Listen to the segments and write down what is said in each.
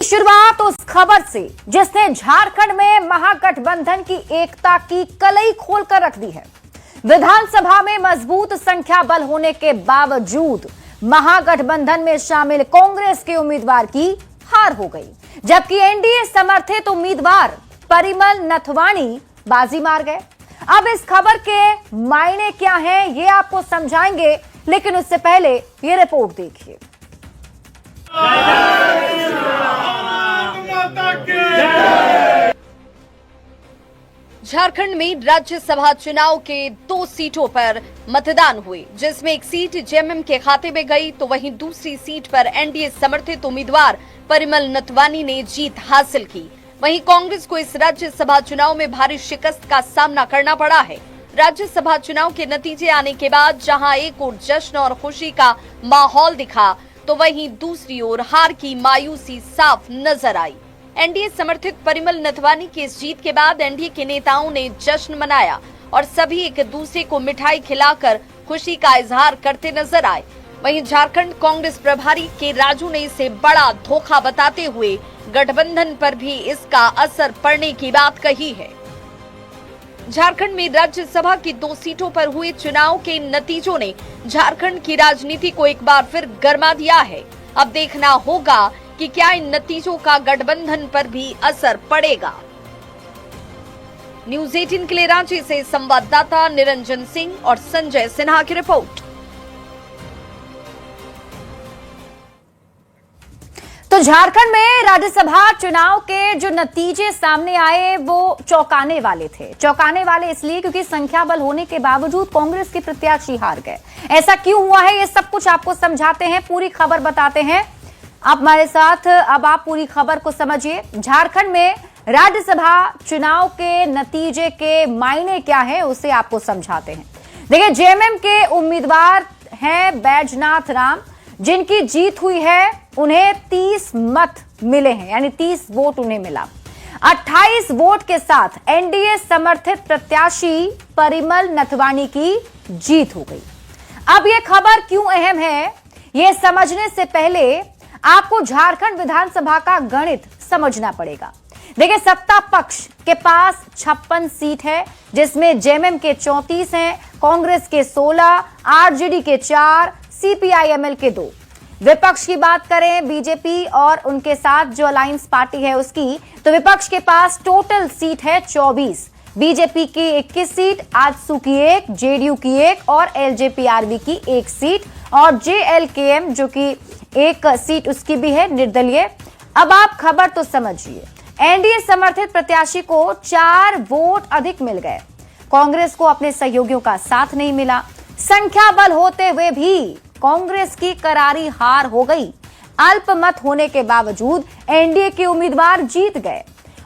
शुरुआत उस खबर से जिसने झारखंड में महागठबंधन की एकता की कलई खोलकर रख दी है। विधानसभा में मजबूत संख्या बल होने के बावजूद महागठबंधन में शामिल कांग्रेस के उम्मीदवार की हार हो गई, जबकि एनडीए समर्थित उम्मीदवार परिमल नथवानी बाजी मार गए। अब इस खबर के मायने क्या हैं, ये आपको समझाएंगे, लेकिन उससे पहले ये रिपोर्ट देखिए। झारखंड में राज्यसभा चुनाव के 2 सीटों पर मतदान हुए, जिसमें एक सीट जेएमएम के खाते में गई, तो वहीं दूसरी सीट पर एनडीए समर्थित उम्मीदवार परिमल नथवानी ने जीत हासिल की। वहीं कांग्रेस को इस राज्यसभा चुनाव में भारी शिकस्त का सामना करना पड़ा है। राज्यसभा चुनाव के नतीजे आने के बाद जहां एक ओर जश्न और खुशी का माहौल दिखा, तो वहीं दूसरी ओर हार की मायूसी साफ नजर आई। एनडीए समर्थित परिमल नथवानी की इस जीत के बाद एनडीए के नेताओं ने जश्न मनाया और सभी एक दूसरे को मिठाई खिलाकर खुशी का इजहार करते नजर आए। वहीं झारखंड कांग्रेस प्रभारी के राजू ने इसे बड़ा धोखा बताते हुए गठबंधन पर भी इसका असर पड़ने की बात कही है। झारखंड में राज्यसभा की 2 सीटों पर हुए चुनाव के नतीजों ने झारखंड की राजनीति को एक बार फिर गरमा दिया है। अब देखना होगा कि क्या इन नतीजों का गठबंधन पर भी असर पड़ेगा। न्यूज़ 18 के लिए रांची से संवाददाता निरंजन सिंह और संजय सिन्हा की रिपोर्ट। तो झारखंड में राज्यसभा चुनाव के जो नतीजे सामने आए वो चौंकाने वाले थे। चौंकाने वाले इसलिए क्योंकि संख्या बल होने के बावजूद कांग्रेस के प्रत्याशी हार गए। ऐसा क्यों हुआ है, ये सब कुछ आपको समझाते हैं, पूरी खबर बताते हैं। आप हमारे साथ, अब आप पूरी खबर को समझिए। झारखंड में राज्यसभा चुनाव के नतीजे के मायने क्या है, उसे आपको समझाते हैं। देखिए, जेएमएम के उम्मीदवार हैं बैजनाथ राम, जिनकी जीत हुई है। उन्हें 30 मत मिले हैं, यानी 30 वोट उन्हें मिला। 28 वोट के साथ एनडीए समर्थित प्रत्याशी परिमल नथवानी की जीत हो गई। अब यह खबर क्यों अहम है, यह समझने से पहले आपको झारखंड विधानसभा का गणित समझना पड़ेगा। देखिए, सत्ता पक्ष के पास 56 सीट है, जिसमें जेएमएम के 34 हैं, कांग्रेस के 16, आरजेडी के 4, सीपीआईएमएल के 2। विपक्ष की बात करें बीजेपी और उनके साथ जो अलायंस पार्टी है उसकी, तो विपक्ष के पास टोटल सीट है 24। बीजेपी की 21 सीट, आजसू की 1, जेडीयू की 1 और एलजेपीआरबी की 1 सीट और जेएलकेएम जो कि 1 सीट उसकी भी है, निर्दलीय। अब आप खबर तो समझिए। एनडीए समर्थित प्रत्याशी को 4 वोट अधिक मिल गए। कांग्रेस को अपने सहयोगियों का साथ नहीं मिला। संख्या बल होते हुए भी कांग्रेस की करारी हार हो गई। अल्पमत होने के बावजूद एनडीए के उम्मीदवार जीत गए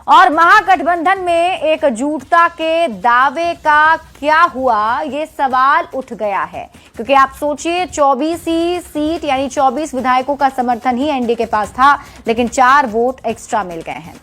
और महागठबंधन में एकजुटता के दावे का क्या हुआ, ये सवाल उठ गया है। क्योंकि आप सोचिए, 24 ही सीट यानी 24 विधायकों का समर्थन ही एनडीए के पास था, लेकिन 4 वोट एक्स्ट्रा मिल गए हैं।